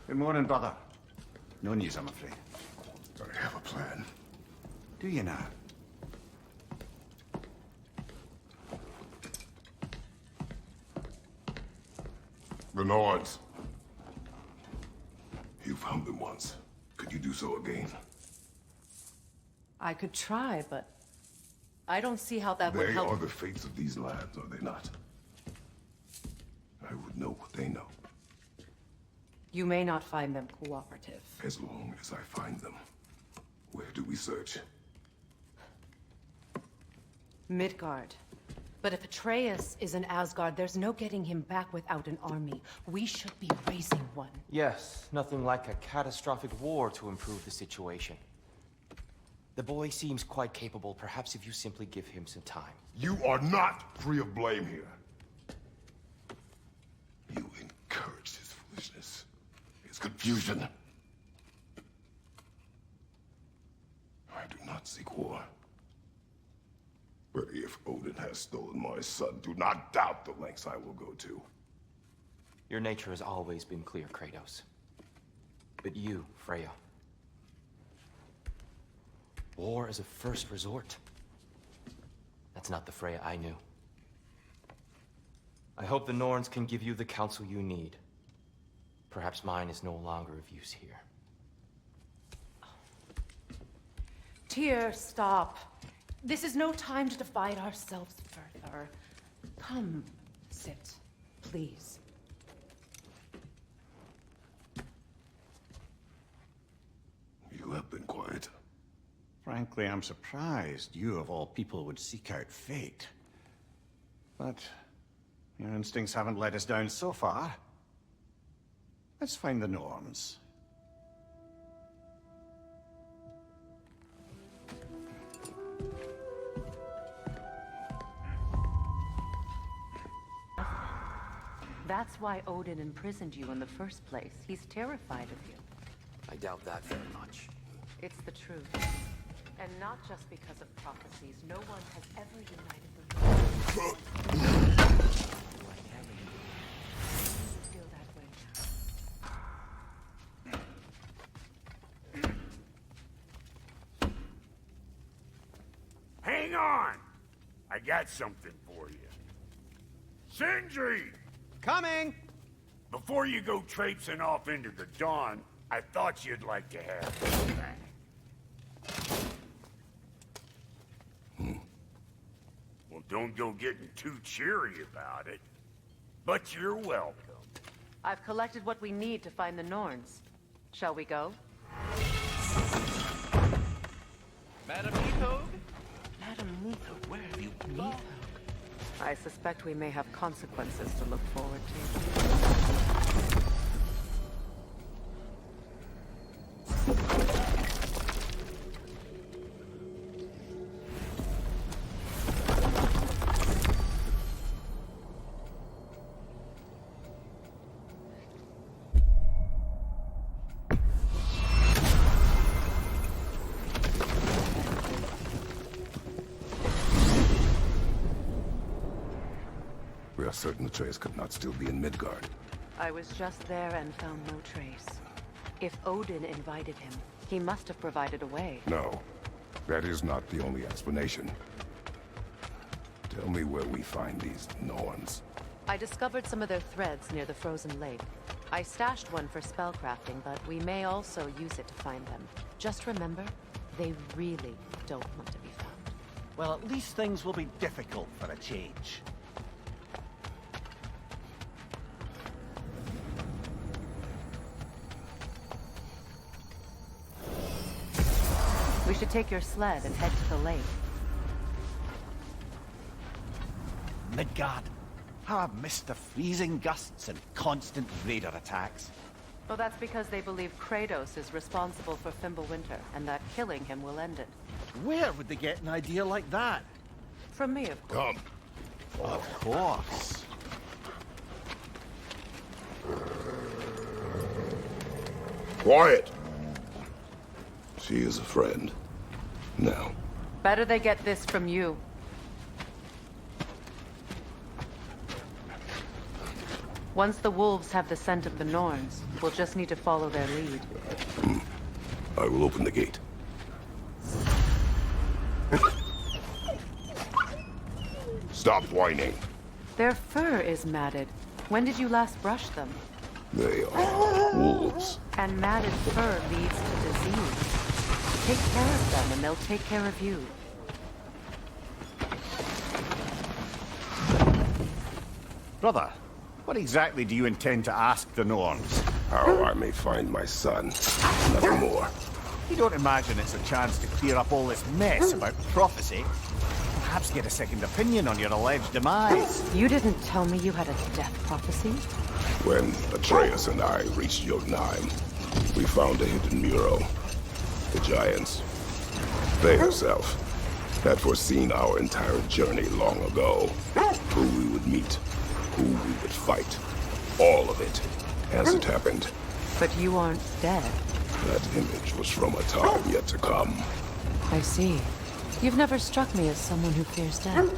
Good morning, brother. No news, I'm afraid. I have a plan. Do you now? The Norns. You found them once. Could you do so again? I could try, but I don't see how that would They help. are the fates of these lands, are they not? I would know what they know, You may not find them cooperative. as long as I find them. Where do we search? Midgard. But if Atreus is in Asgard, there's no getting him back without an army. We should be raising one. Yes, nothing like a catastrophic war to improve the situation. The boy seems quite capable. Perhaps if you simply give him some time. You are not free of blame here. You encouraged his foolishness, his confusion. I do not seek war. But if Odin has stolen my son, do not doubt the lengths I will go to. Your nature has always been clear, Kratos. But you, Freya. War is a first resort. That's not the Freya I knew. I hope the Norns can give you the counsel you need. Perhaps mine is no longer of use here. Tyr, stop. This is no time to divide ourselves further. Come, sit, please. You have been quiet. Frankly, I'm surprised you, of all people, would seek out fate. But your instincts haven't let us down so far. Let's find the Norns. That's why Odin imprisoned you in the first place. He's terrified of you. I doubt that very much. It's the truth. And not just because of prophecies. No one has ever united the world. Feel that way now. Hang on! I got something for you. Sindri! Coming! Before you go traipsing off into the dawn, I thought you'd like to have this back. Well, don't go getting too cheery about it. But you're welcome. I've collected what we need to find the Norns. Shall we go? Madam Nithog? Madam Nithog, where have you been? I suspect we may have consequences to look forward to. We are certain Atreus could not still be in Midgard. I was just there and found no trace. If Odin invited him, he must have provided a way. No, that is not the only explanation. Tell me where we find these Norns. I discovered some of their threads near the frozen lake. I stashed one for spellcrafting, but we may also use it to find them. Just remember, they really don't want to be found. Well, at least things will be difficult for a change. We should take your sled and head to the lake. Midgard. How I've missed the freezing gusts and constant raider attacks. Well, that's because they believe Kratos is responsible for Fimbulwinter, and that killing him will end it. Where would they get an idea like that? From me, of course. Come. Of course. Quiet! She is a friend. Now. Better they get this from you. Once the wolves have the scent of the Norns, We'll just need to follow their lead. I will open the gate. Stop whining. Their fur is matted. When did you last brush them? They are wolves. And matted fur leads to disease. Take care of them and they'll take care of you. Brother, what exactly do you intend to ask the Norns? How I may find my son. Nothing more. You don't imagine it's a chance to clear up all this mess about prophecy? Perhaps get a second opinion on your alleged demise. You didn't tell me you had a death prophecy? When Atreus and I reached Jotunheim, we found a hidden mural. The giants, they herself, had foreseen our entire journey long ago. Who we would meet, who we would fight. All of it, as it happened. But you aren't dead. That image was from a time yet to come. I see. You've never struck me as someone who fears death.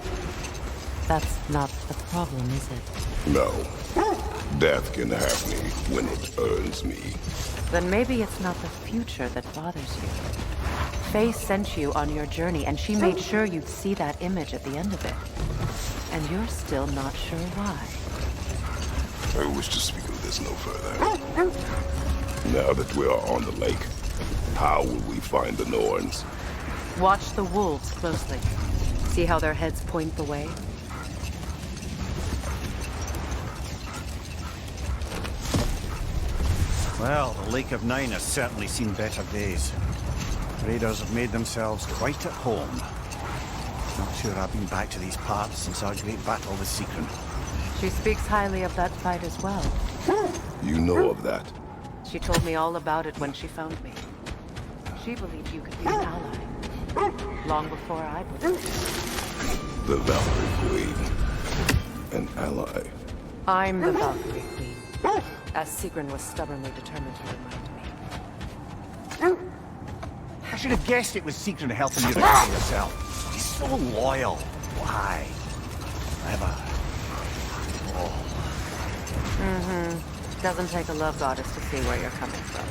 That's not the problem, is it? No. Death can have me when it earns me. Then maybe it's not the future that bothers you. Faye sent you on your journey, and she made sure you'd see that image at the end of it. And you're still not sure why. I wish to speak of this no further. Now that we are on the lake, how will we find the Norns? Watch the wolves closely. See how their heads point the way? Well, the Lake of Nine has certainly seen better days. Raiders have made themselves quite at home. Not sure I've been back to these parts since our great battle with Seekron. She speaks highly of that fight as well. You know of that? She told me all about it when she found me. She believed you could be an ally. Long before I believed it. The Valkyrie Queen. An ally. I'm the Valkyrie Queen, as Seekron was stubbornly determined to remind me. I should have guessed it was Seekron helping you to kill yourself. He's so loyal. Why? Clever. Oh. Doesn't take a love goddess to see where you're coming from.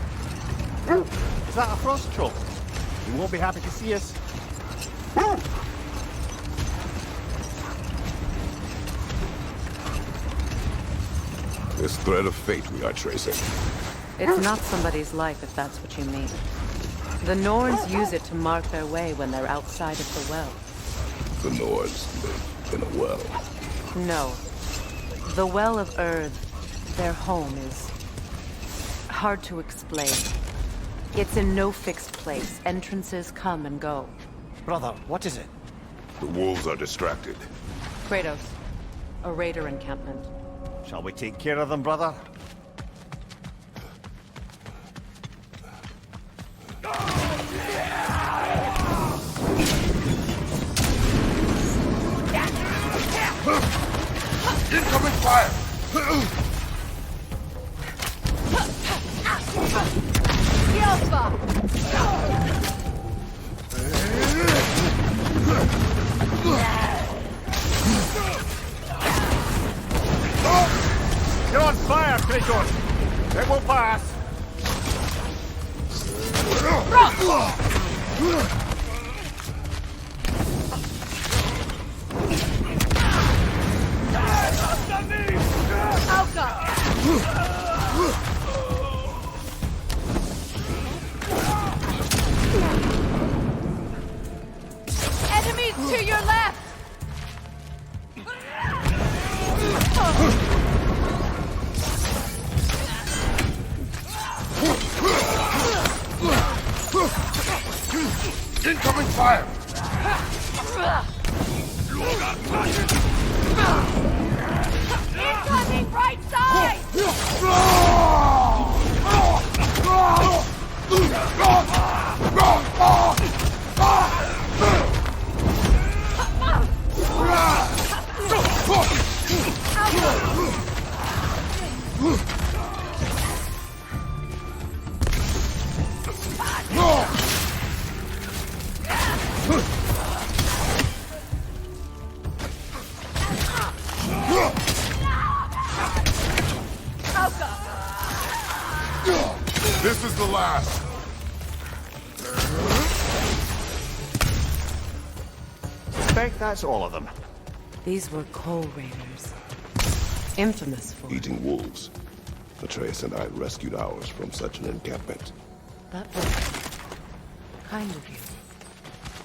Is that a frost troll? You won't be happy to see us. This thread of fate we are tracing. It's not somebody's life, if that's what you mean. The Norns use it to mark their way when they're outside of the well. The Norns live in a well. No. The Well of Earth, their home, is hard to explain. It's in no fixed place. Entrances come and go. Brother, what is it? The wolves are distracted. Kratos, a raider encampment. Shall we take care of them, brother? Incoming fire! You're on fire, Kratos! It will pass! Enemies to your left! Incoming fire! Incoming right side! This is the last. Suspect that's all of them. These were coal raiders. Infamous for Eating wolves. Atreus and I rescued ours from such an encampment. That was kind of you.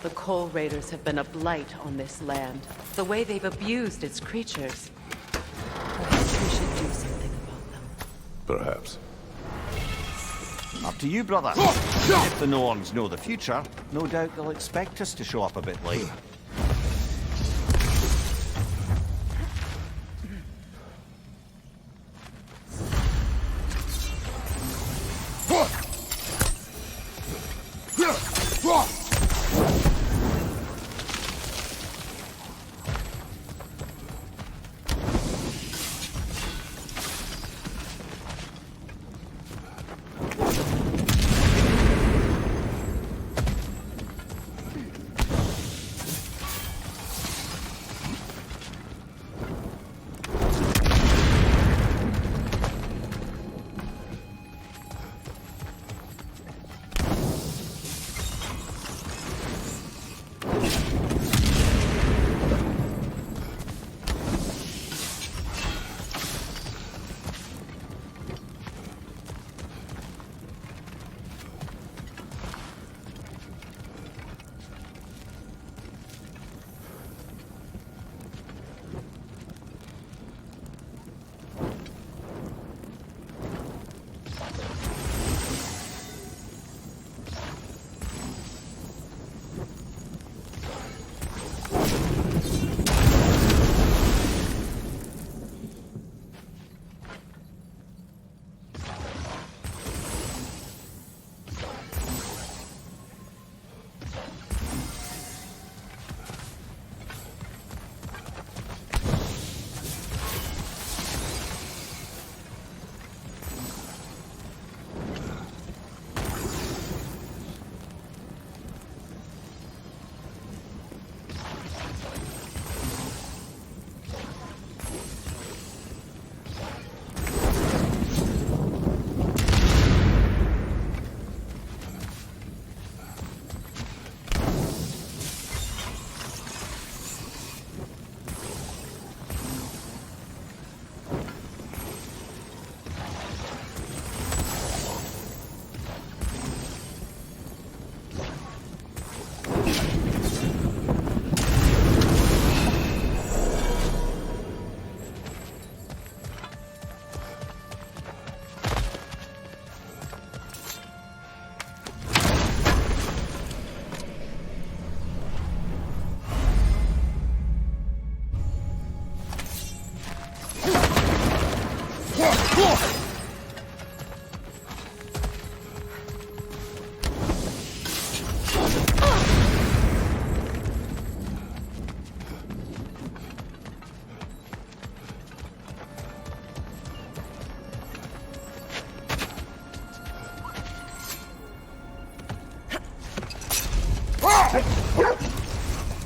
The coal raiders have been a blight on this land. The way they've abused its creatures. Perhaps we should do something about them. Perhaps. Up to you, brother. If the Norns know the future, no doubt they'll expect us to show up a bit late.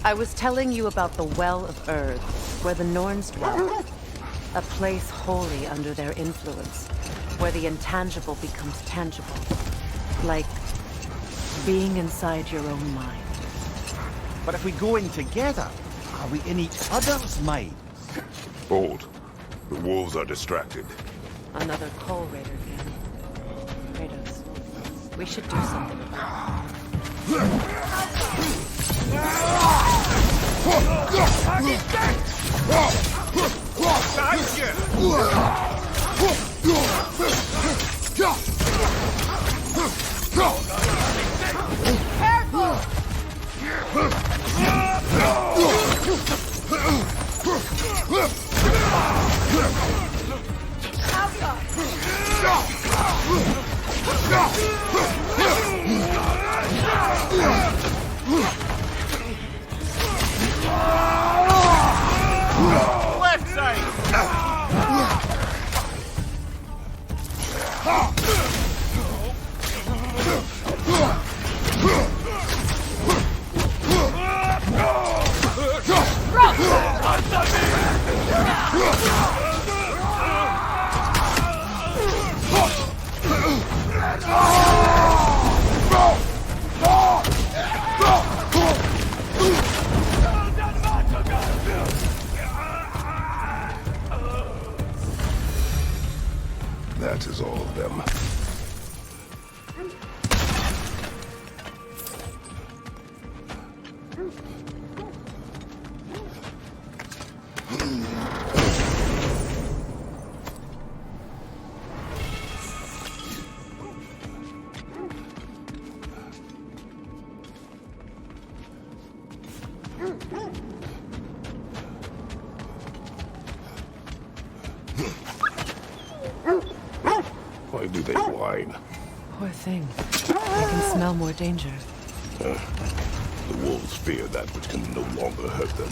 I was telling you about the Well of Earth, where the Norns dwell. A place wholly under their influence, where the intangible becomes tangible. Like being inside your own mind. But if we go in together, are we in each other's minds? Hold. The wolves are distracted. Another coal raider again. Kratos, we should do something about Left side! That is all of them. Why do they whine? Poor thing. I can smell more danger. The wolves fear that which can no longer hurt them.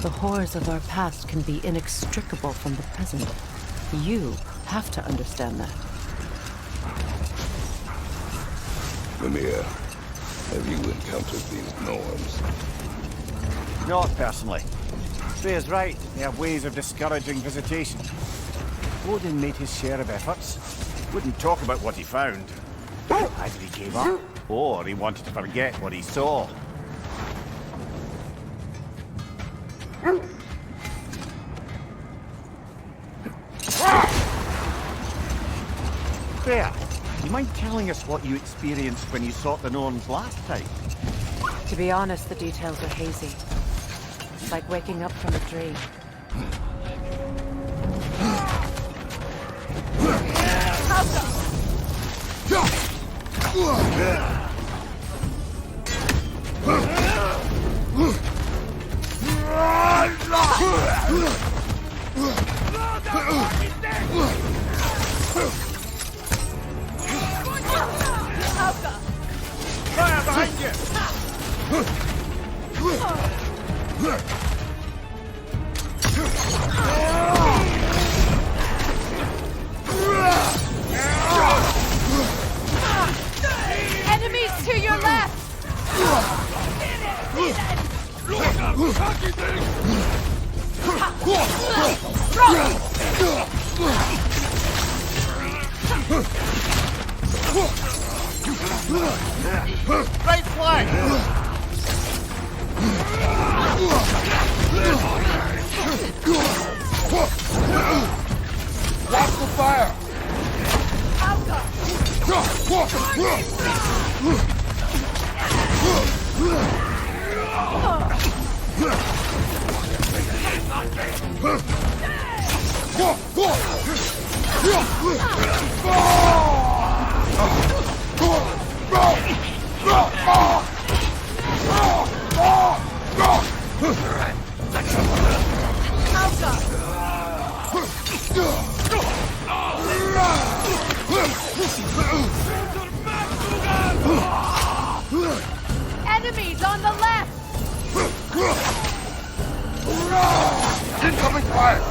The horrors of our past can be inextricable from the present. You have to understand that. Mimir, have you encountered these Norns? Not personally. Freya's right. They have ways of discouraging visitation. Odin made his share of efforts. Wouldn't talk about what he found. Either he gave up, or he wanted to forget what he saw. Freya, you mind telling us what you experienced when you sought the Norns last time? To be honest, the details are hazy. It's like waking up from a dream. Fire behind you! Enemies to your left! Right flank! Watch the fire! Enemies on the left! Incoming fire!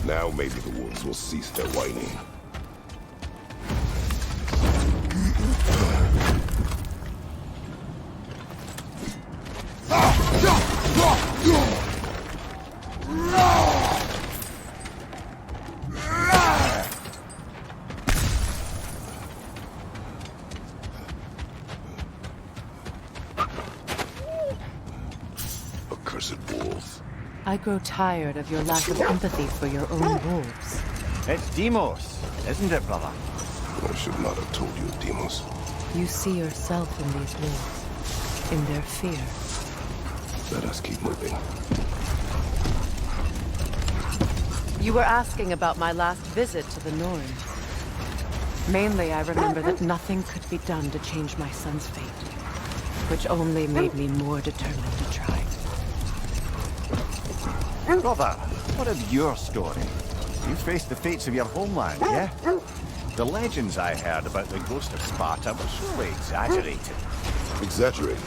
Now maybe the wolves will cease their whining. Accursed wolves. I grow tired of your lack of empathy for your own wolves. It's Demos, isn't it, brother? I should not have told you, Demos. You see yourself in these wolves, in their fear. Let us keep moving. You were asking about my last visit to the Norns. Mainly, I remember that nothing could be done to change my son's fate, which only made me more determined to try. Brother, what of your story? You faced the fates of your homeland, yeah? The legends I heard about the ghost of Sparta were surely exaggerated. Exaggerate.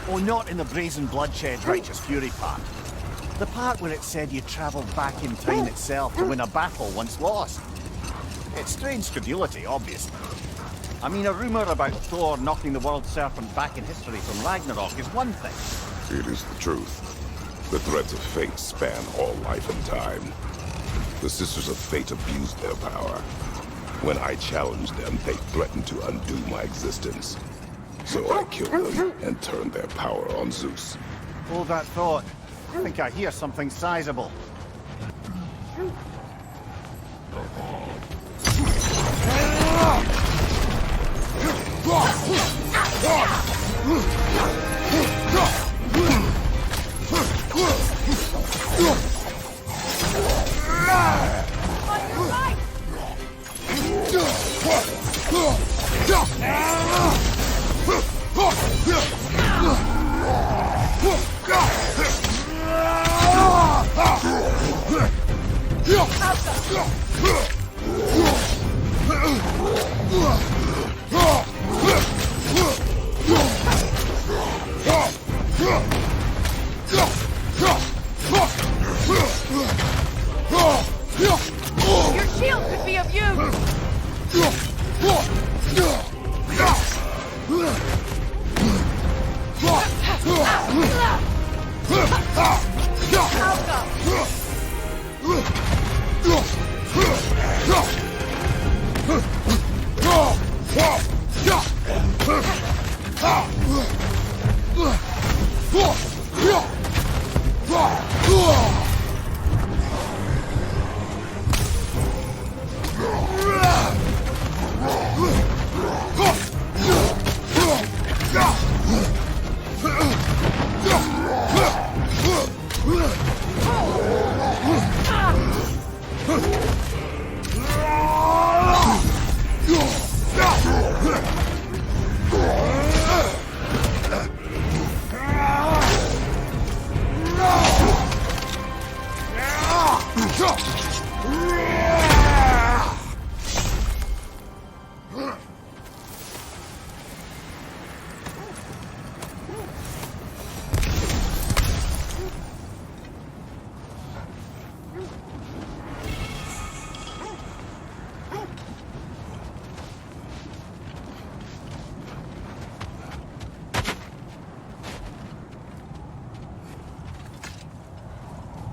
Oh, not in the brazen bloodshed righteous fury part. The part where it said you travelled back in time itself to win a battle once lost. It's strange credulity, obviously. I mean, a rumour about Thor knocking the world serpent back in history from Ragnarok is one thing. It is the truth. The threads of fate span all life and time. The Sisters of Fate abused their power. When I challenged them, they threatened to undo my existence. So I killed them and turned their power on Zeus. Hold that thought. I think I hear something sizable. Your shield could be of use!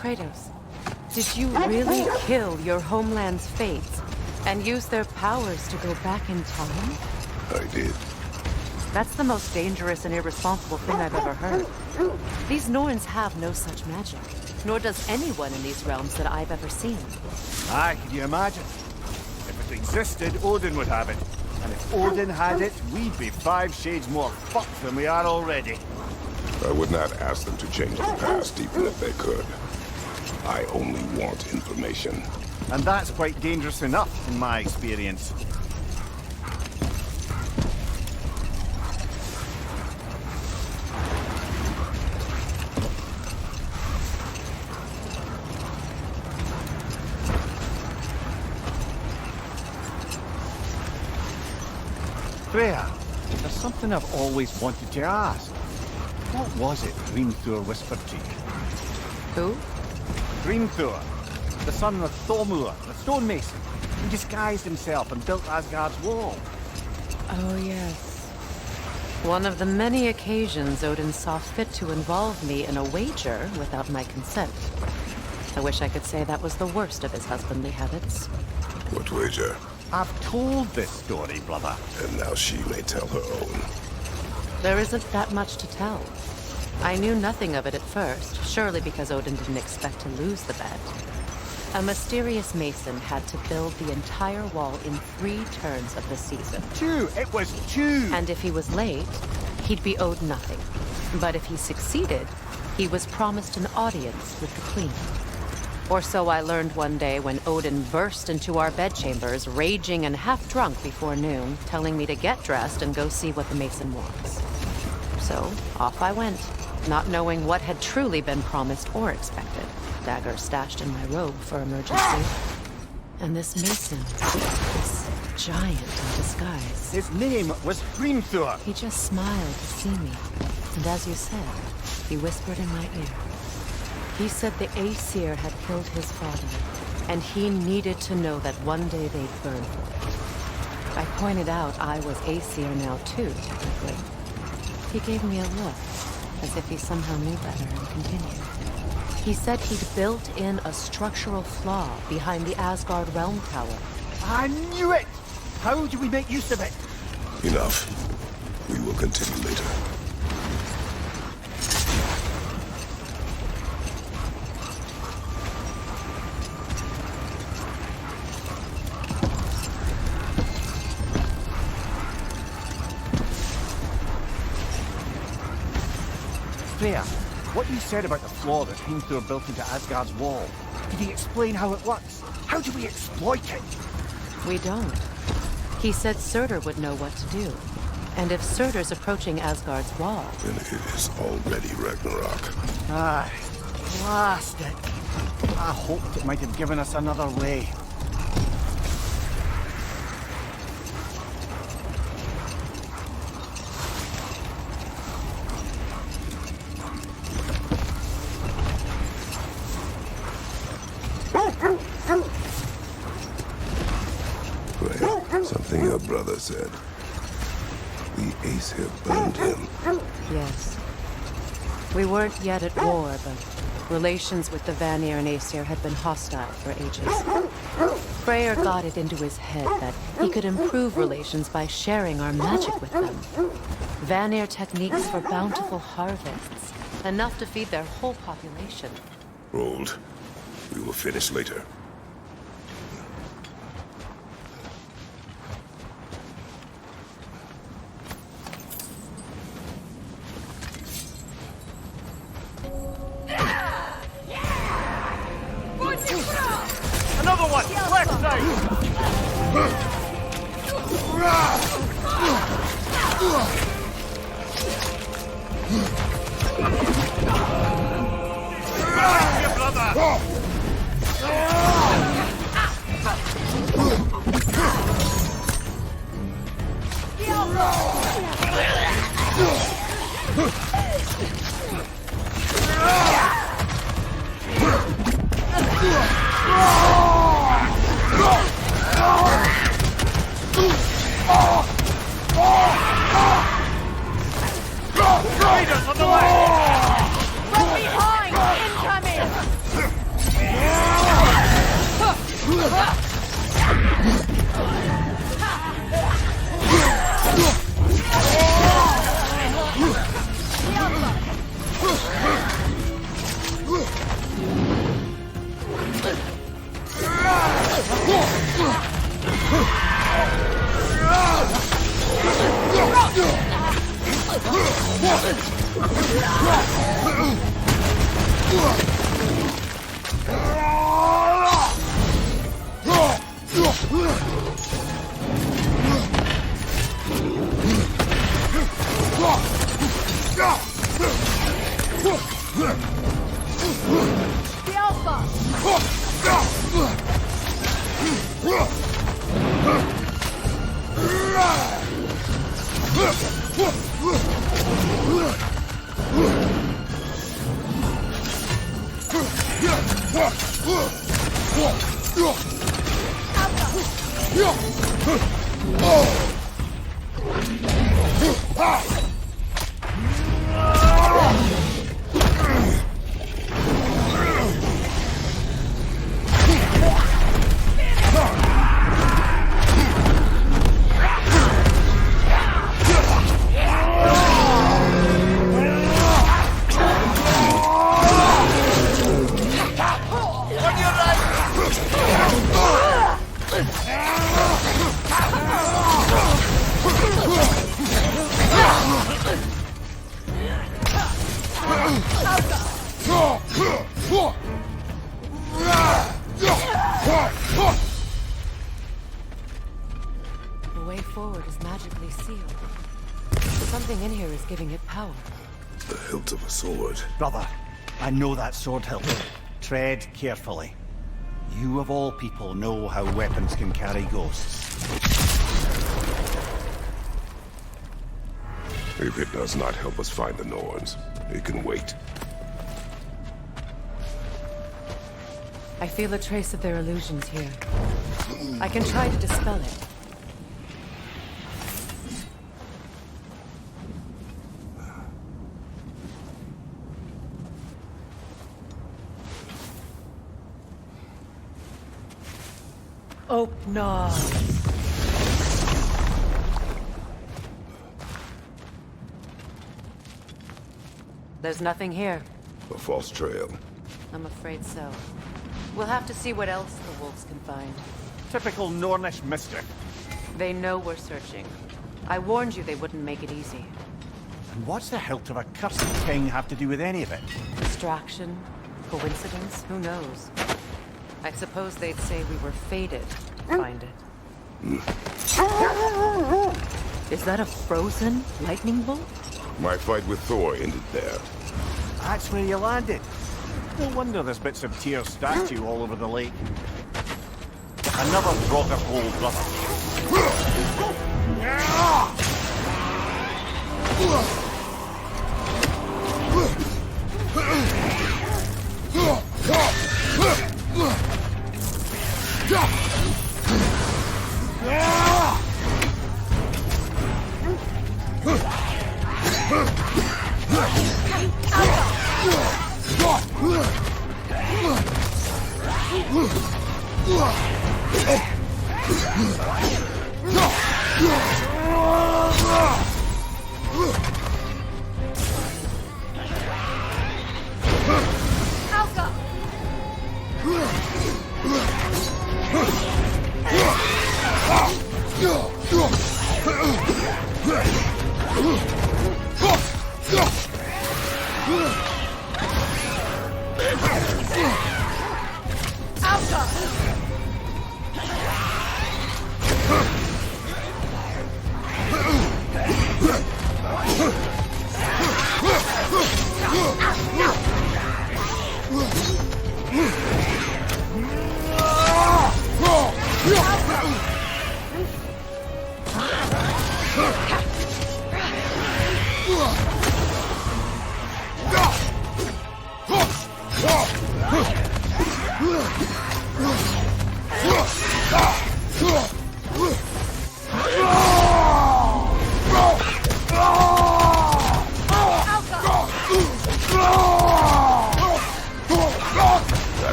Kratos, did you really kill your homeland's fates and use their powers to go back in time? I did. That's the most dangerous and irresponsible thing I've ever heard. These Norns have no such magic, nor does anyone in these realms that I've ever seen. Aye, can you imagine? If it existed, Odin would have it. And if Odin had it, we'd be 5 shades more fucked than we are already. I would not ask them to change the past, even if they could. I only want information. And that's quite dangerous enough, in my experience. Freya, there's something I've always wanted to ask. What was it Grimthor whispered to you? Who? Grimthor, the son of Thormur, the stonemason, who disguised himself and built Asgard's wall. Oh, yes. One of the many occasions Odin saw fit to involve me in a wager without my consent. I wish I could say that was the worst of his husbandly habits. What wager? I've told this story, brother. And now she may tell her own. There isn't that much to tell. I knew nothing of it at first, surely because Odin didn't expect to lose the bet. A mysterious mason had to build the entire wall in 3 turns of the season. 2! It was 2! And if he was late, he'd be owed nothing. But if he succeeded, he was promised an audience with the queen. Or so I learned one day when Odin burst into our bedchambers, raging and half-drunk before noon, telling me to get dressed and go see what the mason wants. So, off I went, not knowing what had truly been promised or expected. dagger stashed in my robe for emergency. And this mason, this giant in disguise. His name was Hrimthur. He just smiled to see me. And as you said, he whispered in my ear. He said the Aesir had killed his father, and he needed to know that one day they'd burn for it. I pointed out I was Aesir now too, technically. He gave me a look, as if he somehow knew better, and continued. He said he'd built in a structural flaw behind the Asgard Realm Tower. I knew it! How do we make use of it? Enough. We will continue later. Freya, what you said about the flaw that Hrimthur built into Asgard's wall, did he explain how it works? How do we exploit it? We don't. He said Surtur would know what to do. And if Surtur's approaching Asgard's wall... Then it is already Ragnarok. Aye, blast it. I hoped it might have given us another way. Freya, something your brother said. The Aesir burned him. Yes. We weren't yet at war, but relations with the Vanir and Aesir had been hostile for ages. Freyr got it into his head that he could improve relations by sharing our magic with them. Vanir techniques for bountiful harvests, enough to feed their whole population. Rold. We will finish later. Another one! Left side! Raiders on the left! From behind! Incoming! The Alpha! The way forward is magically sealed. Something in here is giving it power. The hilt of a sword. Brother, I know that sword hilt. tread carefully. You of all people know how weapons can carry ghosts. If it does not help us find the Norns, it can wait. I feel a trace of their illusions here. I can try to dispel it. Oh, no. There's nothing here. A false trail. I'm afraid so. We'll have to see what else the wolves can find. Typical Nornish mischief. They know we're searching. I warned you they wouldn't make it easy. And what's the hilt of a cursed king have to do with any of it? Distraction? Coincidence? Who knows? I suppose they'd say we were fated to find it. Is that a frozen lightning bolt? My fight with Thor ended there. That's where you landed. No wonder there's bits of Tyr's statue all over the lake. Another brother hole, brother.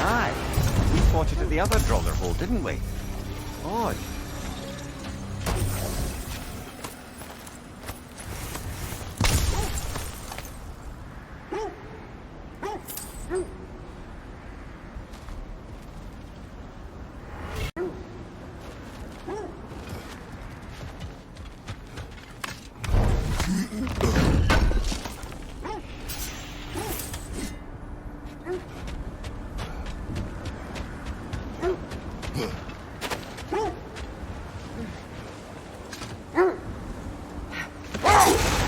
Aye. We fought it at the other Draugr hole, didn't we? Odd.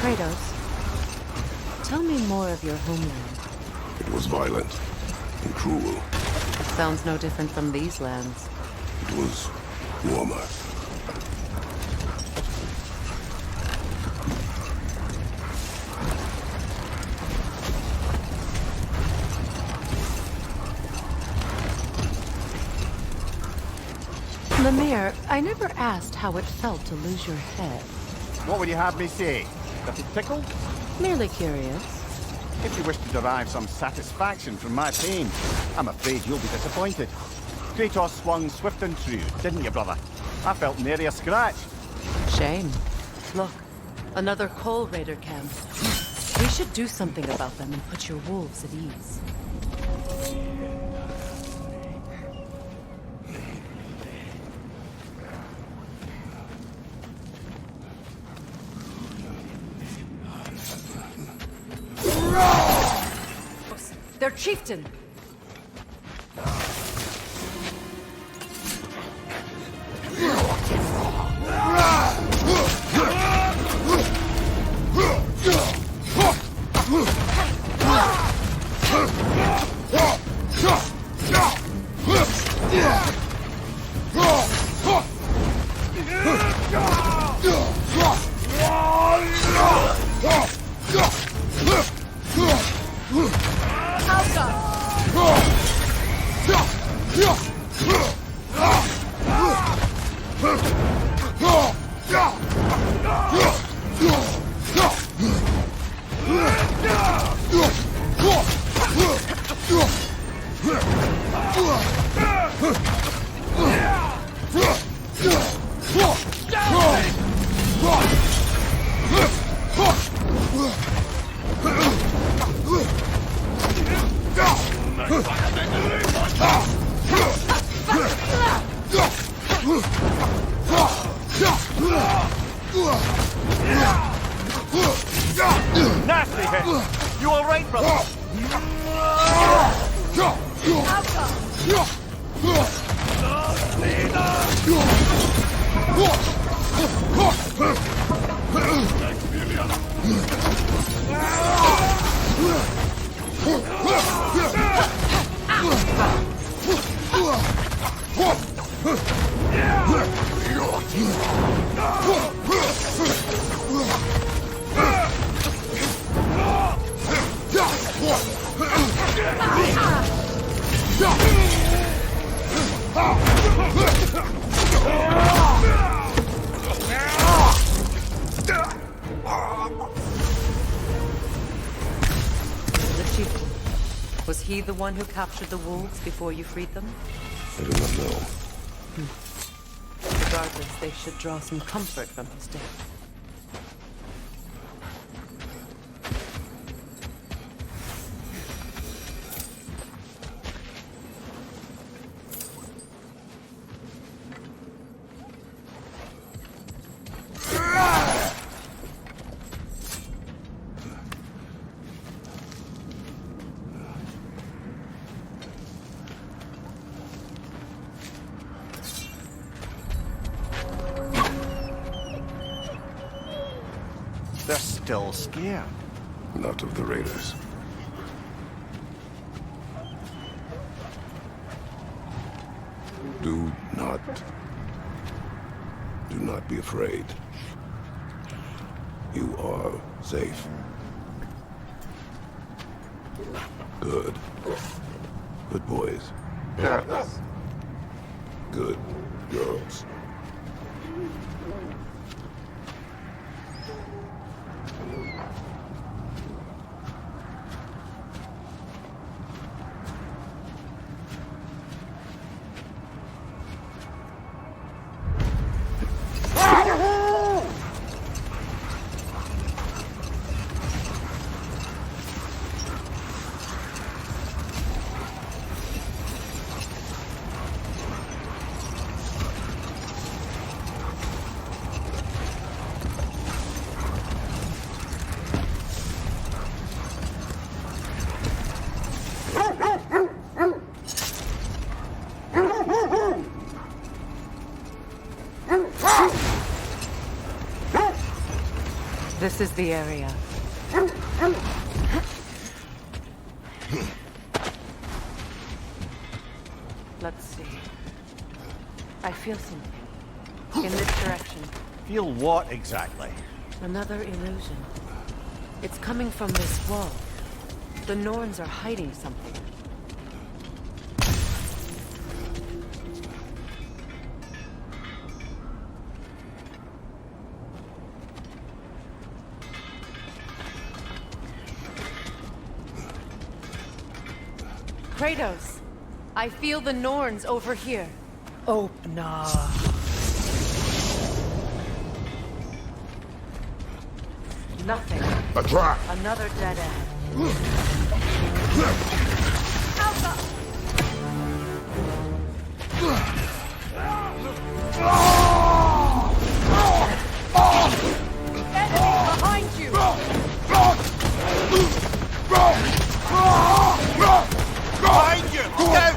Kratos, tell me more of your homeland. It was violent and cruel. It sounds no different from these lands. It was warmer. Mimir, I never asked how it felt to lose your head. What would you have me say? That it tickled? Merely curious. If you wish to derive some satisfaction from my pain, I'm afraid you'll be disappointed. Kratos swung swift and true, didn't you, brother? I felt nary a scratch. Shame. Look, another Coal Raider camp. We should do something about them and put your wolves at ease. Their chieftain! Nasty hit! You alright, brother? The chief. Was he the one who captured the wolves before you freed them? I do not know. Regardless, they should draw some comfort from his death. They're still scared. Not of the raiders. Do not be afraid. You are safe. Good. Good boys. Good girls. This is the area. Let's see. I feel something. In this direction. Feel what exactly? Another illusion. It's coming from this wall. The Norns are hiding something. Kratos! I feel the Norns over here. Nah. Nothing. A trap! Another dead end. Enemy behind you! Behind you! Look out!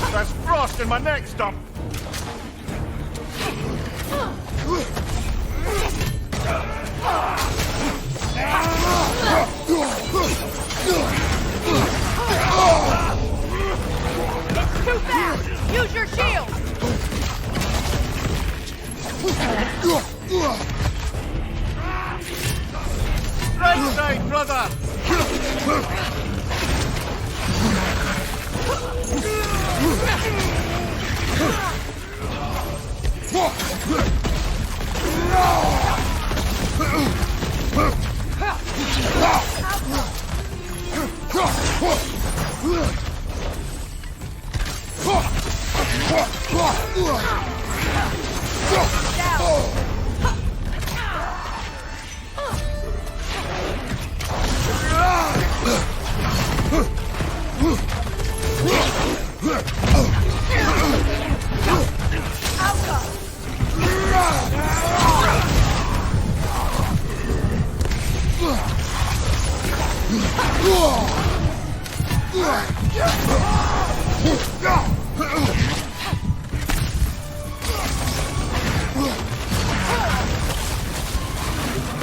There's frost in my neck stump! It's too fast! Use your shield! Right side, brother!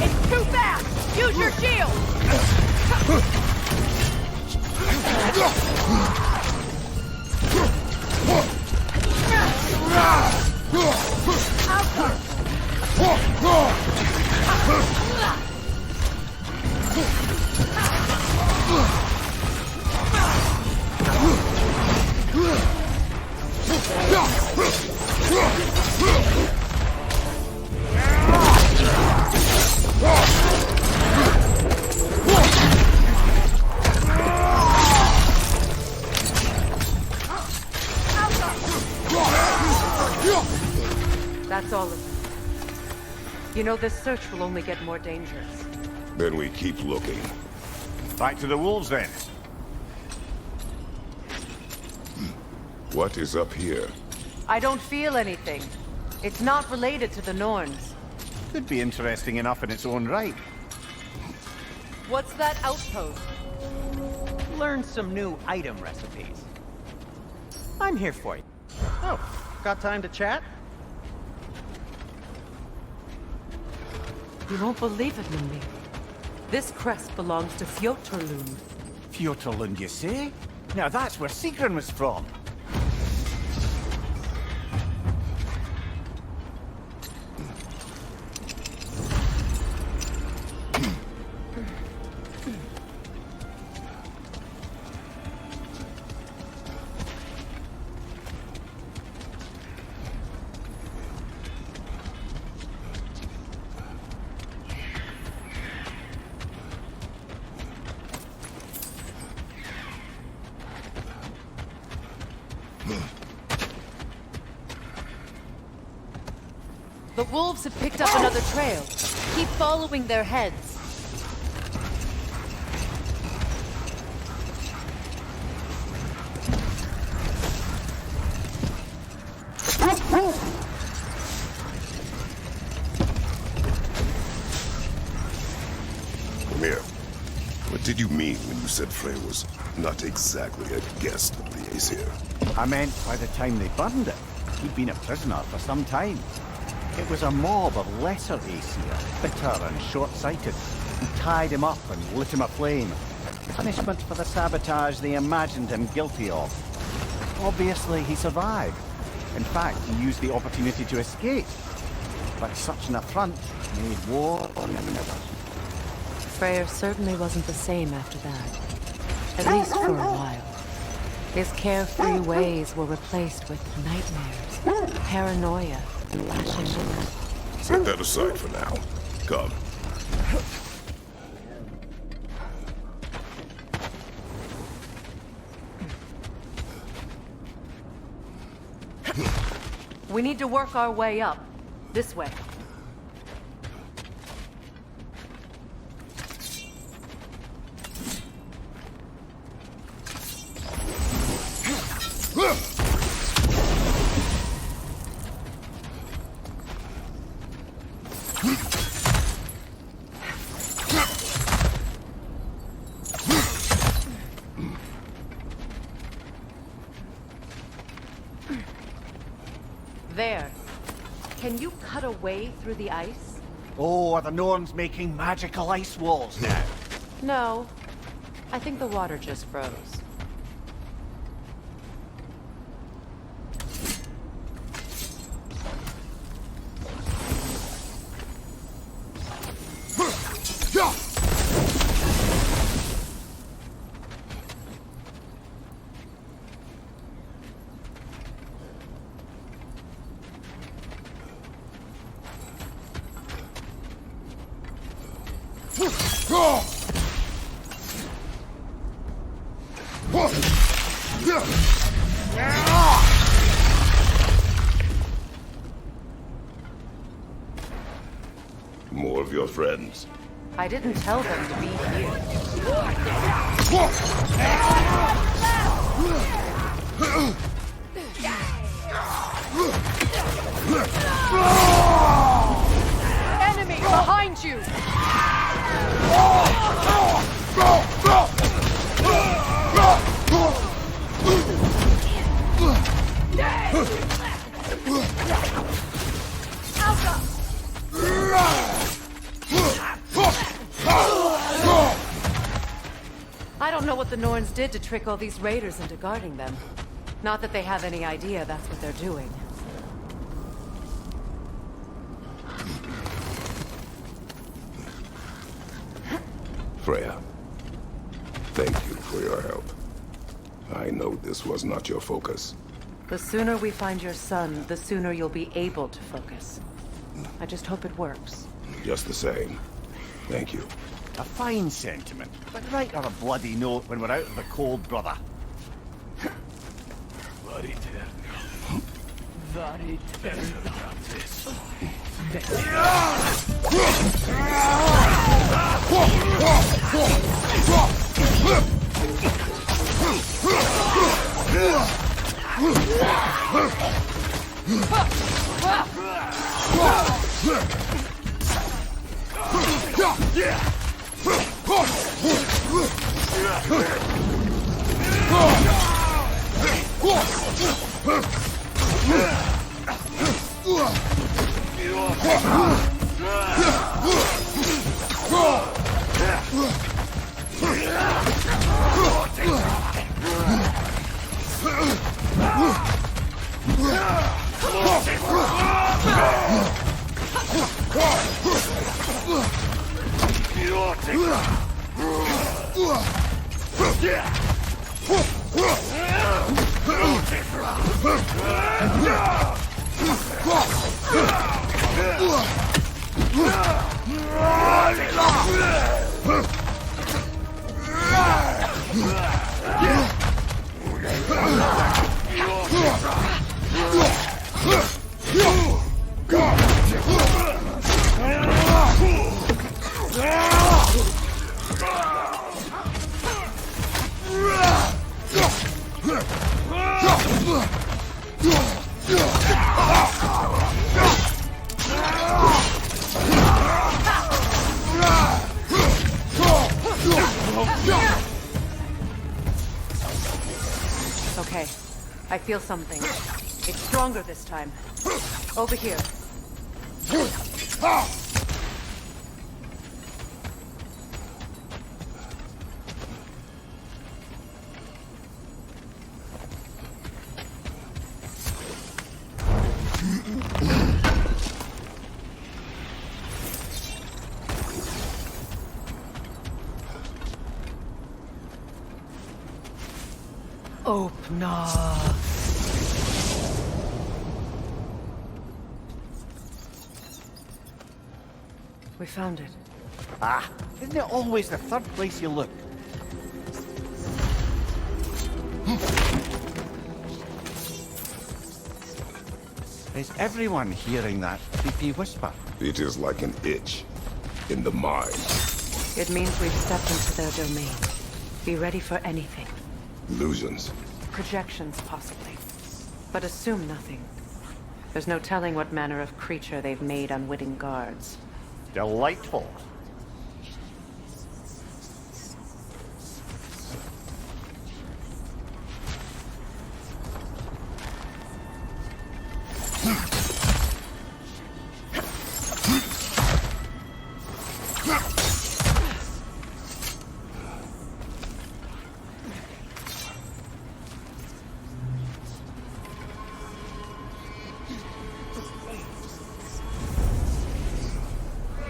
It's too fast! Use your shield! That's all of them. You know, this search will only get more dangerous. Then we keep looking. Back to the wolves, then. What is up here? I don't feel anything. It's not related to the Norns. Could be interesting enough in its own right. What's that outpost? Learn some new item recipes. I'm here for you. Oh, got time to chat? You won't believe it, Mimir. This crest belongs to Fjotorlund. Fjotorlund, you say? Now that's where Sigrun was from. The wolves have picked up another trail. Keep following their heads. Mimir, what did you mean when you said Frey was not exactly a guest of the Aesir? I meant by the time they burned it, he'd been a prisoner for some time. It was a mob of lesser Aesir, bitter and short-sighted, who tied him up and lit him aflame. Punishment for the sabotage they imagined him guilty of. Obviously, he survived. In fact, he used the opportunity to escape. But such an affront made war on him never. Freyr certainly wasn't the same after that. At least for a while. His carefree ways were replaced with nightmares, paranoia, and lashing out. Set that aside for now. Come. We need to work our way up. This way. There. Can you cut a way through the ice? Oh, are the Norns making magical ice walls now? No. I think the water just froze. More of your friends. I didn't tell them to be here. Enemy behind you! I don't know what the Norns did to trick all these raiders into guarding them. Not that they have any idea that's what they're doing. Freya, thank you for your help. I know this was not your focus. The sooner we find your son, the sooner you'll be able to focus. I just hope it works. Just the same. Thank you. A fine sentiment, but write her a bloody note when we're out of the cold, brother. Okay. I feel something. It's stronger this time. Over here. Open up. We found it. Ah, isn't it always the third place you look? Is everyone hearing that creepy whisper? It is like an itch in the mind. It means we've stepped into their domain. Be ready for anything. Illusions. Projections, possibly. But assume nothing. There's no telling what manner of creature they've made unwitting guards. Delightful.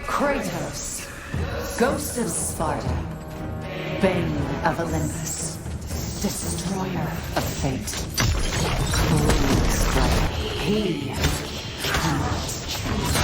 Kratos, Ghost of Sparta, Bane of Olympus, Destroyer of Fate, cruel strike, he cannot choose.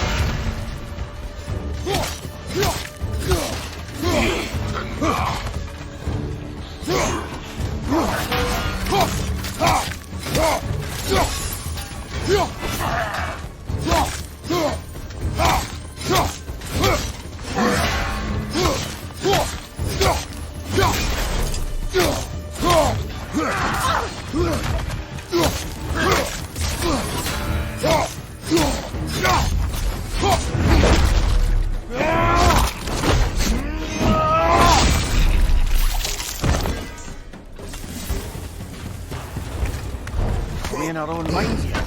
We in our own minds here.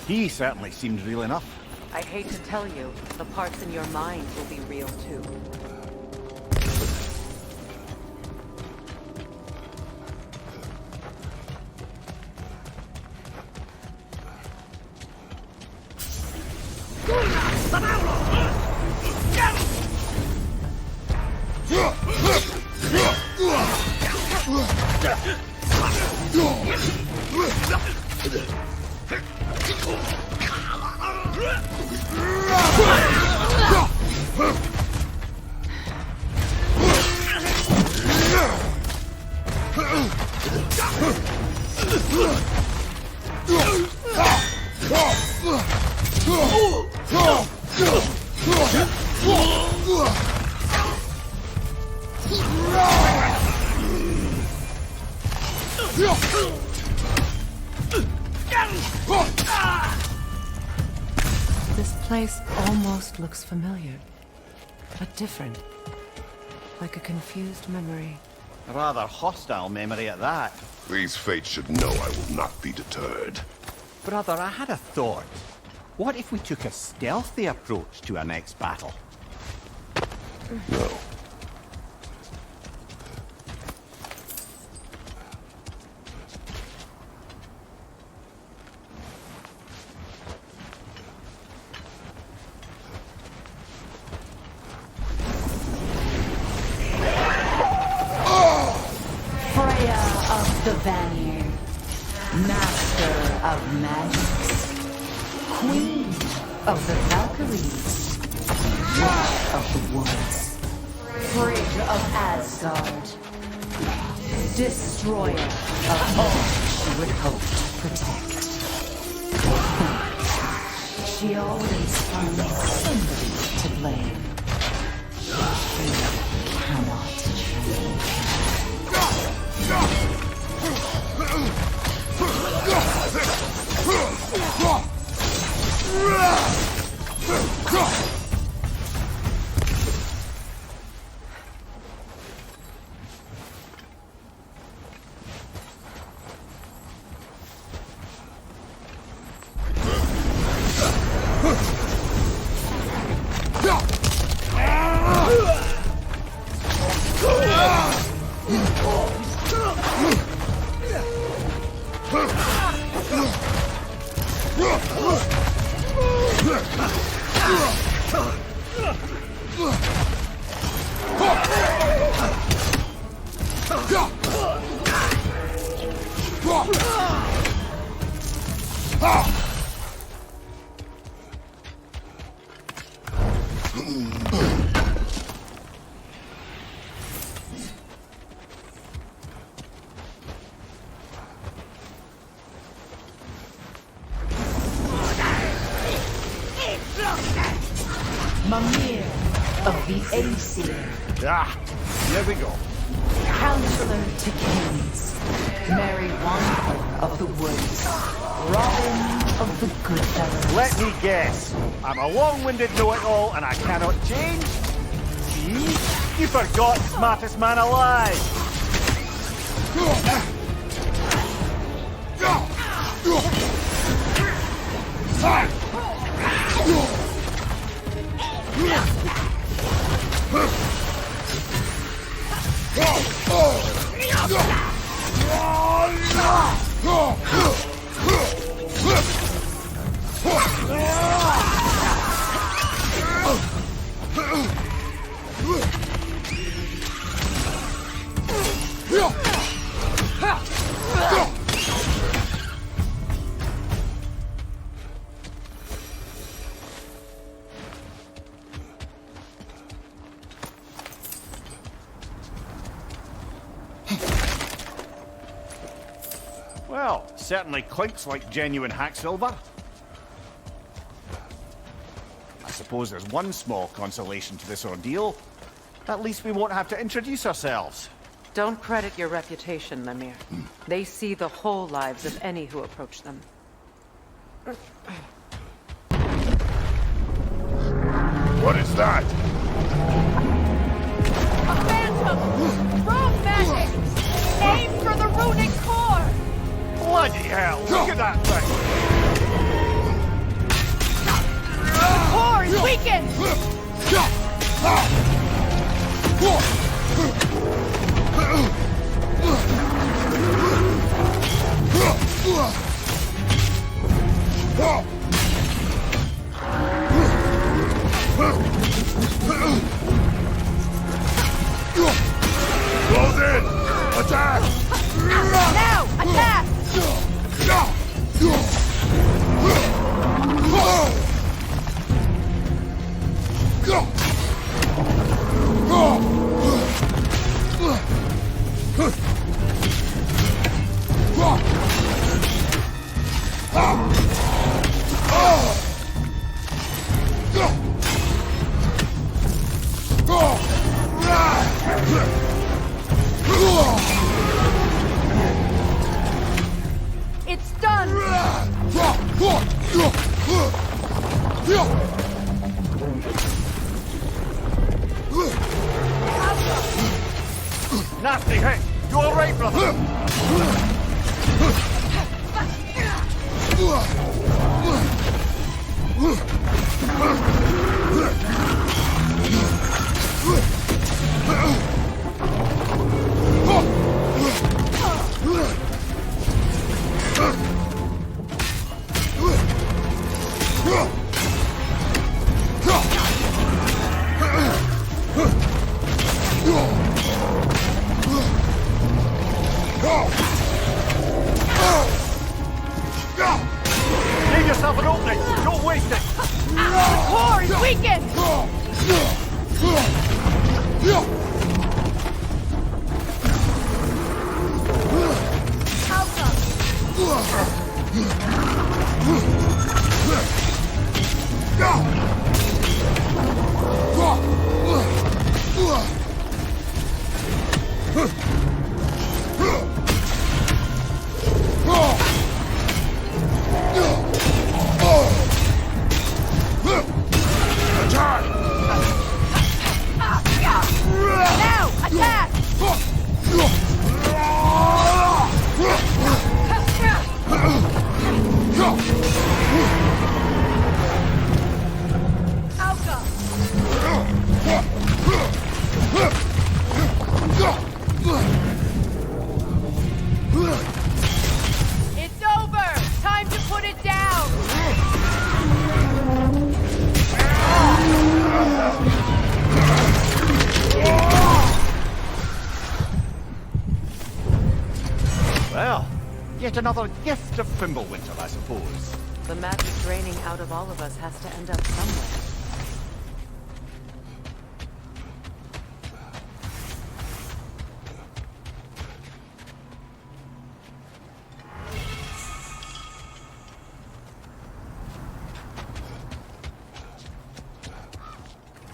He certainly seems real enough. I hate to tell you, the parts in your mind will be real too. This place almost looks familiar, but different. Like a confused memory. A rather hostile memory at that. These fates should know I will not be deterred. Brother, I had a thought. What if we took a stealthy approach to our next battle? No. Freya of the Vanir, Master of Magics, Queen of the Valkyries, Witch of the Woods, Frigg of Asgard, Destroyer of all she would hope to protect. She always finds somebody to blame. She cannot change. Mimir of the Aesir. Ah, here we go. Counselor to Kings, Mary Wanderer of the Woods, Robin of the Goodfellas. Let me guess. I'm a long-winded know-it-all and I cannot change? See? You forgot smartest man alive. Ah! Well, certainly clinks like genuine hack silver. I suppose there's one small consolation to this ordeal. At least we won't have to introduce ourselves. Don't credit your reputation, Mimir. They see the whole lives of any who approach them. What is that? A phantom! Rune magic! Aim for the runic core! Bloody hell! Look at that thing! The core is weakened! Close in! Attack! Now! Attack! It's done! Nasty hit! You alright, brother? Leave yourself an opening! Don't waste it! The core is weakened! Now! Attack! It's over! Time to put it down! Well, yet another gift of Fimbulwinter, I suppose. The magic draining out of all of us has to end up somewhere.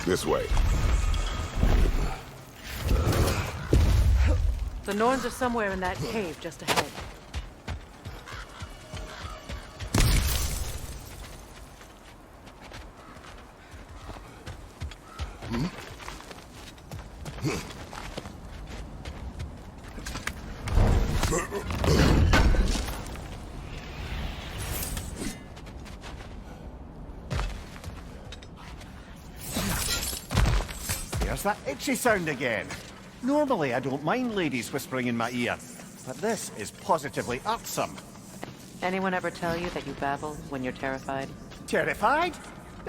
This way. The Norns are somewhere in that cave just ahead. There's that itchy sound again. Normally, I don't mind ladies whispering in my ear, but this is positively irksome. Anyone ever tell you that you babble when you're terrified? Terrified?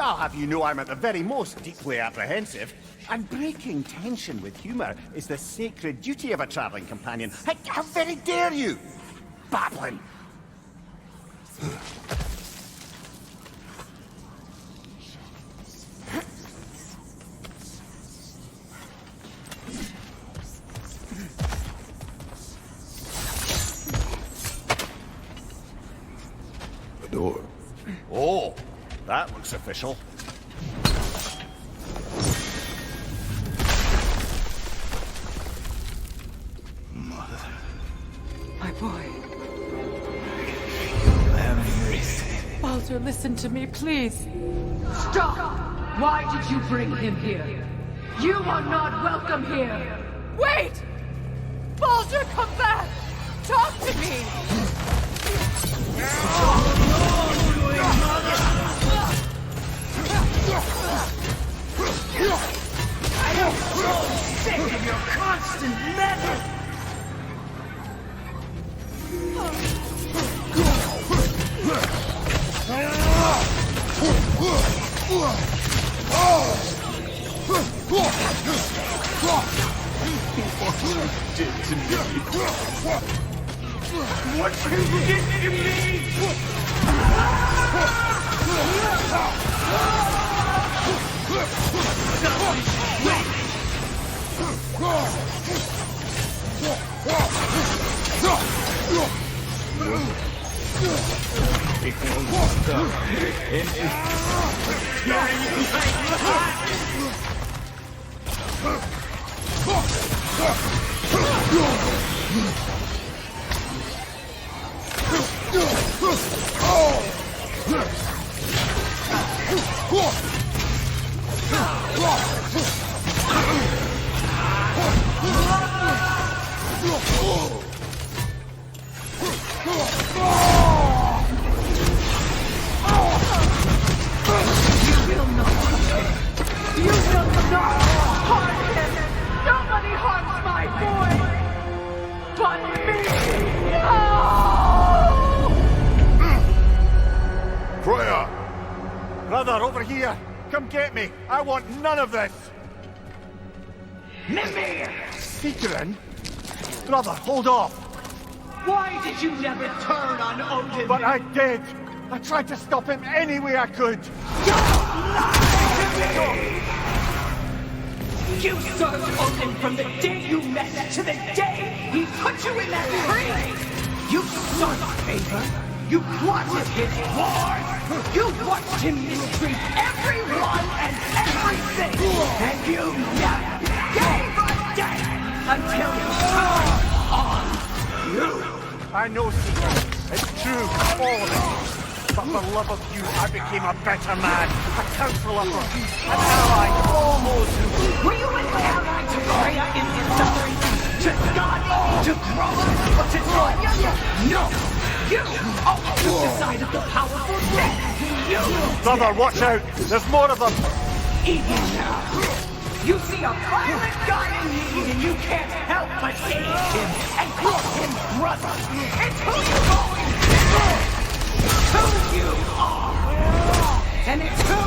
I'll have you know I'm at the very most deeply apprehensive. And breaking tension with humour is the sacred duty of a travelling companion. How very dare you! Babbling! Oh, that looks official. My boy. Baldur, listen to me, please. Stop! Why did you bring him here? You are not welcome here! Wait! Baldur, come back! Talk to me! I am so sick of your constant meddling! What you did to me! You will not harm him! Nobody harms my boy! But me! No! Freya! Brother, over here! Come get me! I want none of this! Mimir! Seekerin? Brother, hold off! Why did you never turn on Odin? But I did! I tried to stop him any way I could! You served Odin from the day you met to the day he put you in that tree! You sought favor! You plotted his wars! You watched him mistreat everyone and everything! And you never gave a damn until he turned on you! I know, Seeker. It's true, all of it. But for love of you, I became a better man, a counselor for peace, an ally, almost. Were you an ally to Freya in his suffering? To God? To Kratos? Or to Norns? No! You always took the side of the powerful dead! You! Brother, watch out! There's more of them! Even now, you see a violent guy in need and you can't help but aid him and call him brother! It's who you always been! Who you are! And it's who you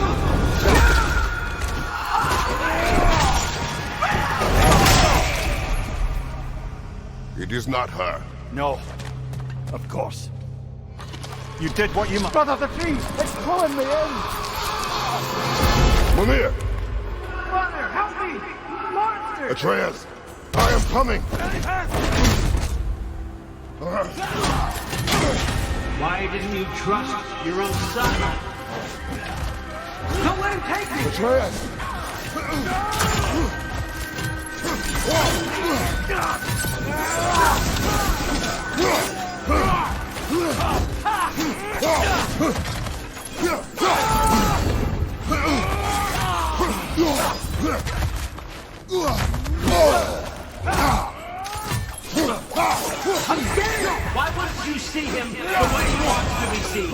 are! It is not her. No. Of course. You did what you must. Brother, the tree! It's pulling me in! Mimir! Brother, help me! Monster! Atreus! I am coming! Why didn't you trust your own son? Don't let him take me! Atreus! Why wouldn't you see him the way he wants to be seen?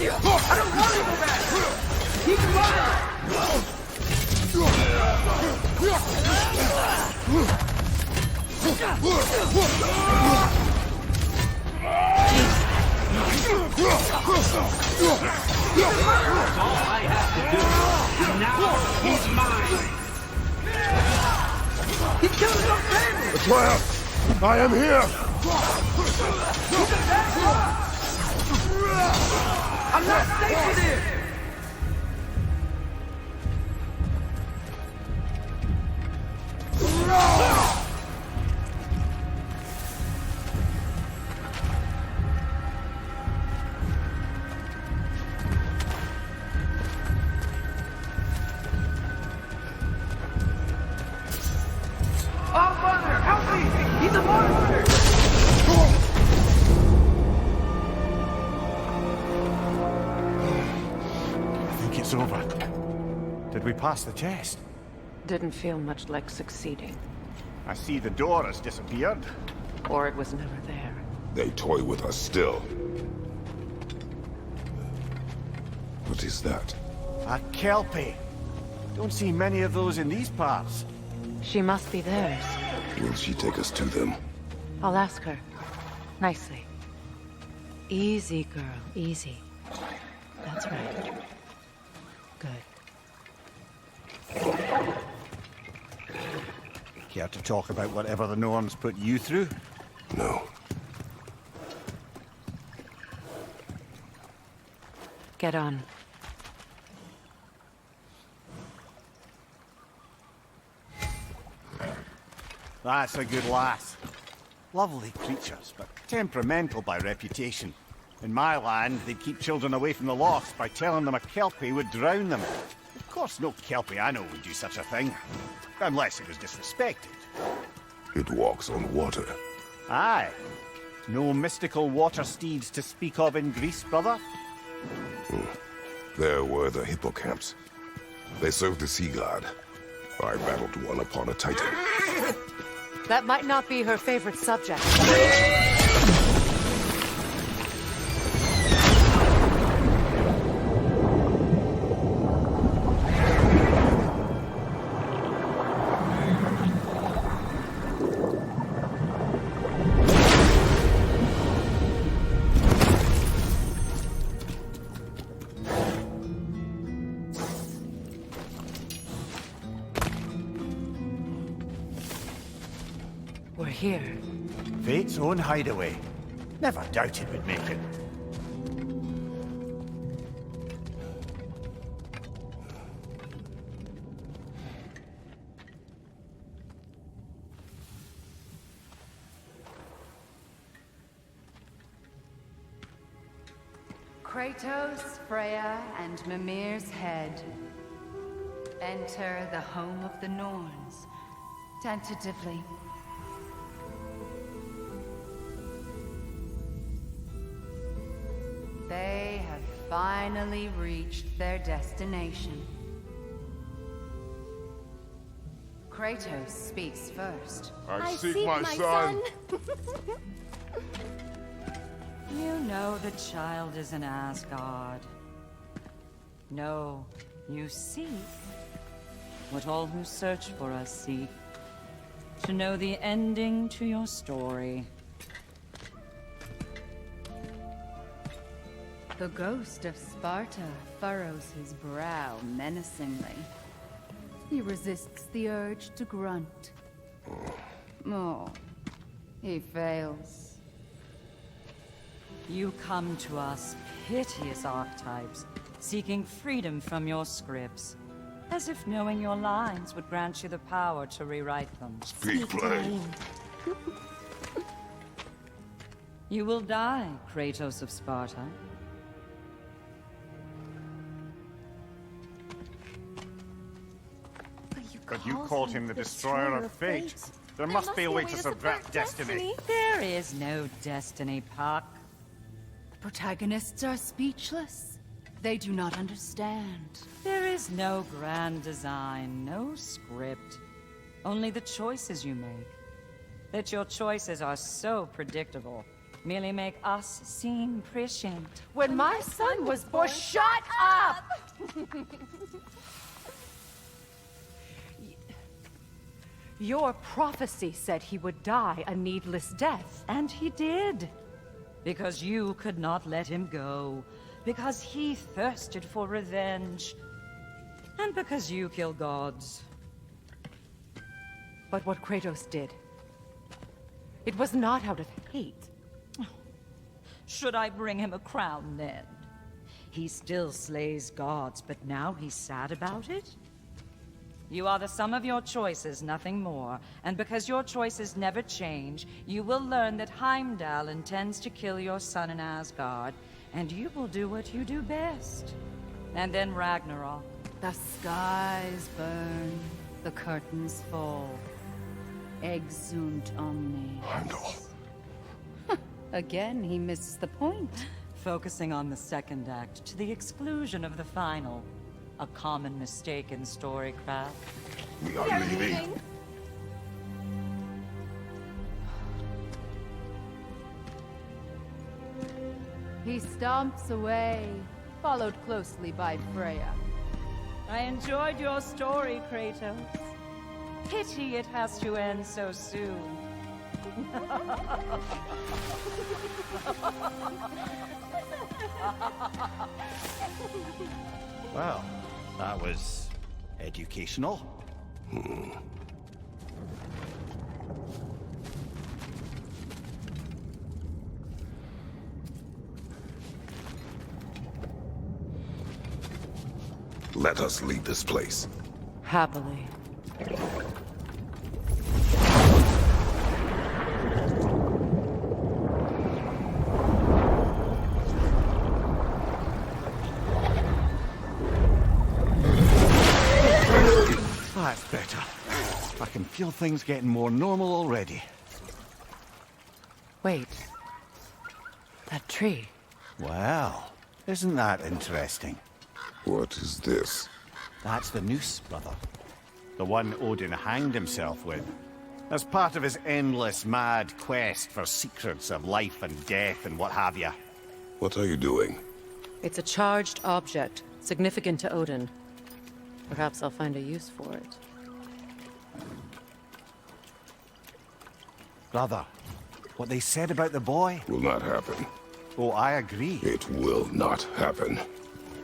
I don't want to go back! He can run! That's all I have to do. And now he's mine. He killed your family! Atreus! I am here! I'm not safe with him! It's over. Did we pass the test? Didn't feel much like succeeding. I see the door has disappeared. Or it was never there. They toy with us still. What is that? A Kelpie. Don't see many of those in these parts. She must be theirs. Will she take us to them? I'll ask her. Nicely. Easy, girl. Easy. That's right. Good. Care to talk about whatever the Norns put you through? No. Get on. That's a good lass. Lovely creatures, but temperamental by reputation. In my land, they'd keep children away from the lost by telling them a Kelpie would drown them. Of course, no Kelpie I know would do such a thing. Unless it was disrespected. It walks on water. Aye. No mystical water steeds to speak of in Greece, brother? There were the hippocamps. They served the sea god. I battled one upon a titan. That might not be her favorite subject. We're here. Fate's own hideaway. Never doubted we'd make it. Kratos, Freya, and Mimir's head. Enter the home of the Norns. Tentatively. They have finally reached their destination. Kratos speaks first. I seek my son. You know the child is in Asgard. No, you seek what all who search for us seek. To know the ending to your story. The ghost of Sparta furrows his brow menacingly. He resists the urge to grunt. Oh, he fails. You come to us, piteous archetypes, seeking freedom from your scripts. As if knowing your lines would grant you the power to rewrite them. Speak plain. You will die, Kratos of Sparta. But you called him the destroyer of fate. There must be a way to subvert destiny. There is no destiny, Puck. Protagonists are speechless. They do not understand. There is no grand design, no script. Only the choices you make. That your choices are so predictable, merely make us seem prescient. When my son was born, shut up! Your prophecy said he would die a needless death. And he did. Because you could not let him go. Because he thirsted for revenge. And because you kill gods. But what Kratos did, it was not out of hate. Should I bring him a crown then? He still slays gods, but now he's sad about it? You are the sum of your choices, nothing more. And because your choices never change, you will learn that Heimdall intends to kill your son in Asgard, and you will do what you do best. And then Ragnarok. The skies burn, the curtains fall. Exunt omni. Heimdall. Again, he misses the point. Focusing on the second act to the exclusion of the final. A common mistake in storycraft. We are leaving. He stomps away, followed closely by Freya. I enjoyed your story, Kratos. Pity it has to end so soon. Well, that was educational. Let us leave this place. Happily. That's better. I can feel things getting more normal already. Wait. That tree. Well, isn't that interesting? What is this? That's the noose, brother. The one Odin hanged himself with. As part of his endless, mad quest for secrets of life and death and what have you. What are you doing? It's a charged object, significant to Odin. Perhaps I'll find a use for it. Brother, what they said about the boy? Will not happen. Oh, I agree. It will not happen.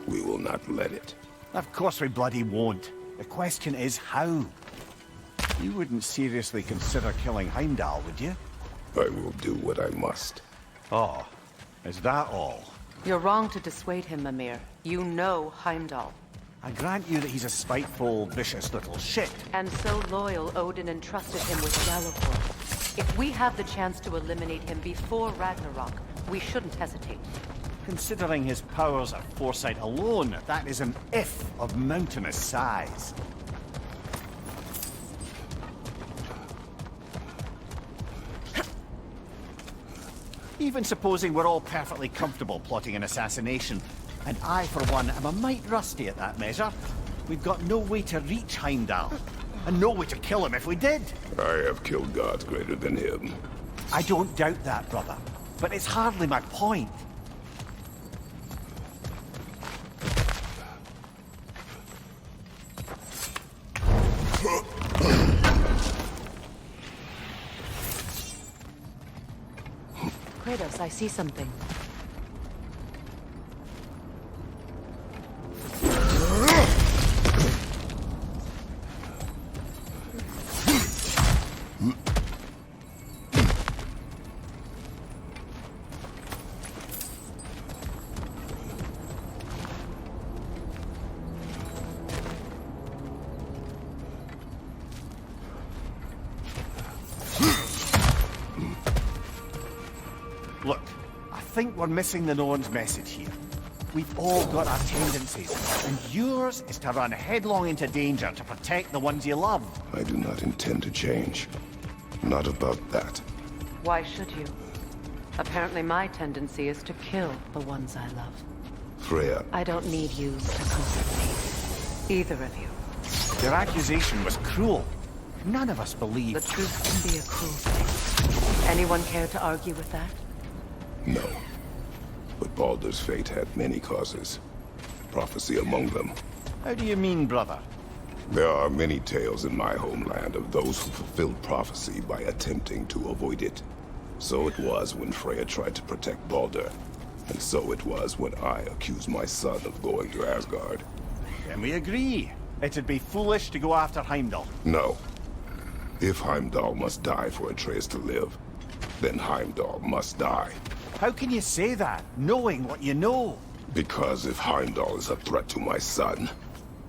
We will not let it. Of course we bloody won't. The question is how. You wouldn't seriously consider killing Heimdall, would you? I will do what I must. Oh, is that all? You're wrong to dissuade him, Mimir. You know Heimdall. I grant you that he's a spiteful, vicious little shit. And so loyal, Odin entrusted him with Gjallarhorn. If we have the chance to eliminate him before Ragnarok, we shouldn't hesitate. Considering his powers of foresight alone, that is an if of mountainous size. Even supposing we're all perfectly comfortable plotting an assassination, and I, for one, am a mite rusty at that measure, we've got no way to reach Heimdall, and no way to kill him if we did. I have killed gods greater than him. I don't doubt that, brother, but it's hardly my point. Kratos, I see something. Look, I think we're missing the Norns' message here. We've all got our tendencies, and yours is to run headlong into danger to protect the ones you love. I do not intend to change. Not about that. Why should you? Apparently my tendency is to kill the ones I love. Freya, I don't need you to comfort me. Either of you. Your accusation was cruel. None of us believe... The truth can be a cruel thing. Anyone care to argue with that? no. But Baldur's fate had many causes. Prophecy among them. How do you mean, brother? There are many tales in my homeland of those who fulfilled prophecy by attempting to avoid it. So it was when Freya tried to protect Baldur. And so it was when I accused my son of going to Asgard. Then we agree. It'd be foolish to go after Heimdall. No. If Heimdall must die for Atreus to live, then Heimdall must die. How can you say that, knowing what you know? Because if Heimdall is a threat to my son,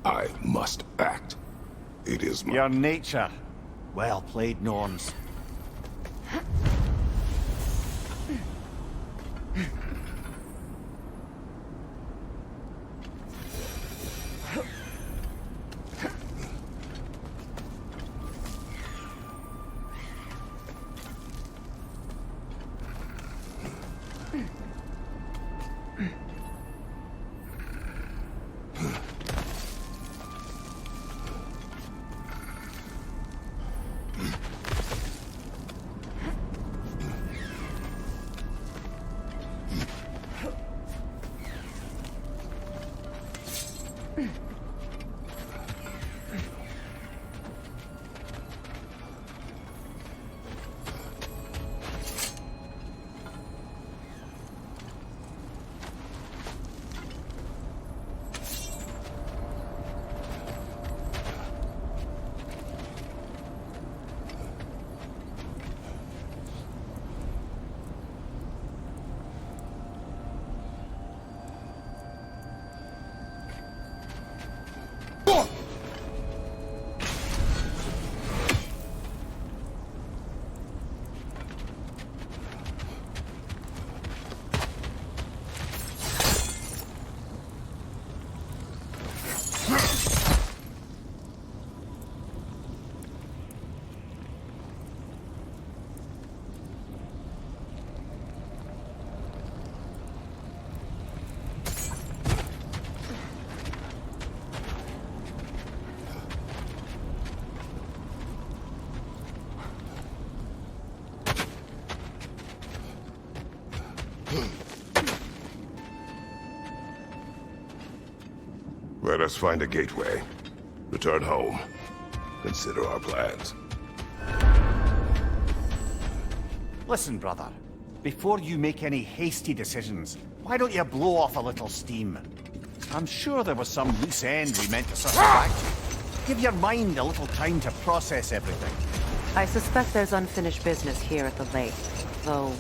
I must act. It is my... Your nature. Well played, Norns. Let us find a gateway. Return home. Consider our plans. Listen, brother. Before you make any hasty decisions, why don't you blow off a little steam? I'm sure there was some loose end we meant to circle back to. Give your mind a little time to process everything. I suspect there's unfinished business here at the lake, though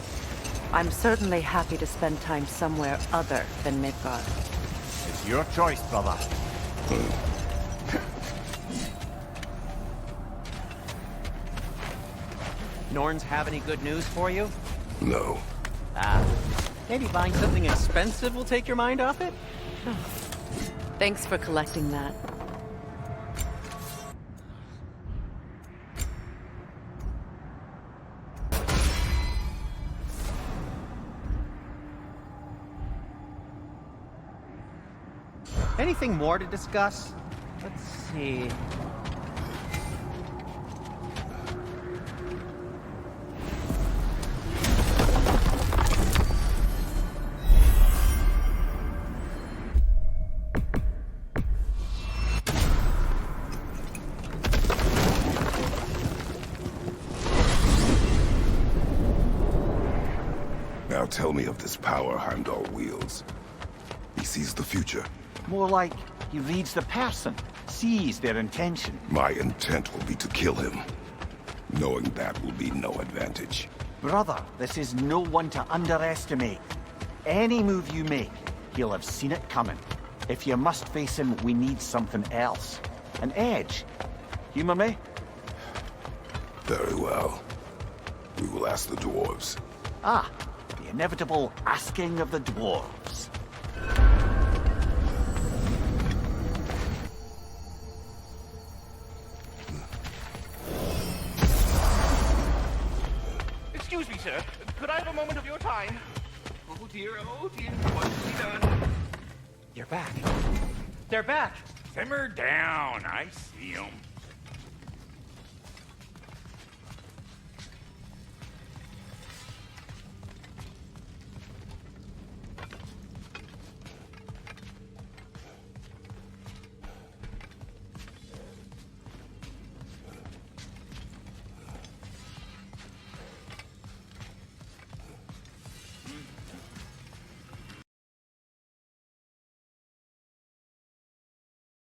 I'm certainly happy to spend time somewhere other than Midgard. It's your choice, brother. Norns have any good news for you? No. Ah, maybe buying something expensive will take your mind off it? Thanks for collecting that. Anything more to discuss? Let's see. Now tell me of this power Heimdall wields. He sees the future. More like he reads the person, sees their intention. My intent will be to kill him. Knowing that will be no advantage. Brother, this is no one to underestimate. Any move you make, he'll have seen it coming. If you must face him, we need something else. An edge. Humor me? Very well. We will ask the dwarves. Ah, the inevitable asking of the dwarves. Excuse me, sir. Could I have a moment of your time? Oh dear, what's he done? You're back. They're back! Simmer down, I see 'em.